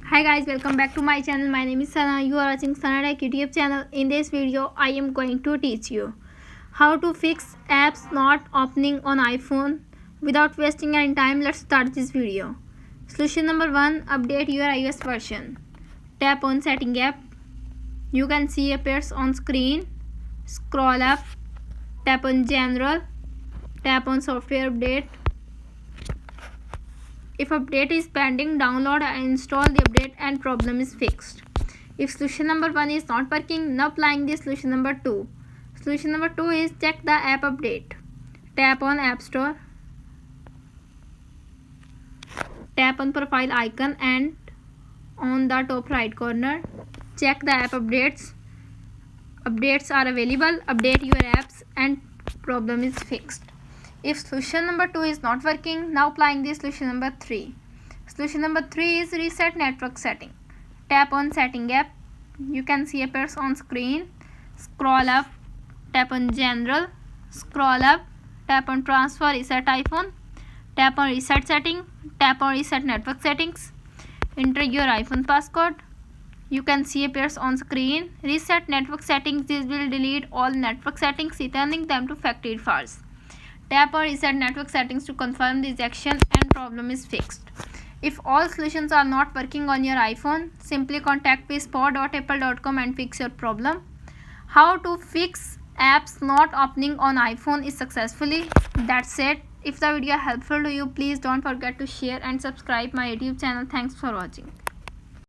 Hi guys, welcome back to my channel. My name is Sana. You are watching Sana Tech YouTube channel. In this video, I am going to teach you how to fix apps not opening on iPhone. Without wasting any time, let's start this video. Solution number 1, update your iOS version. Tap on Setting app. You can see appears on screen. Scroll up. Tap on General. Tap on Software Update. If update is pending, download and install the update and problem is fixed. If solution number 1 is not working, now applying the solution number 2. Solution number 2 is check the app update. Tap on App Store. Tap on profile icon and on the top right corner, check the app updates. Updates are available. Update your apps and problem is fixed. If solution number 2 is not working, now applying the solution number 3. Solution number 3 is reset network setting. Tap on Setting app. You can see appears on screen. Scroll up. Tap on General. Scroll up. Tap on Transfer Reset iPhone. Tap on Reset setting. Tap on Reset network settings. Enter your iPhone passcode. You can see appears on screen. Reset network settings. This will delete all network settings, returning them to factory defaults. Tap on Reset network settings to confirm the rejection and problem is fixed. If all solutions are not working on your iPhone, simply contact support.apple.com and fix your problem. How to fix apps not opening on iPhone is successfully. That's it. If the video helpful to you, please don't forget to share and subscribe my YouTube channel. Thanks for watching.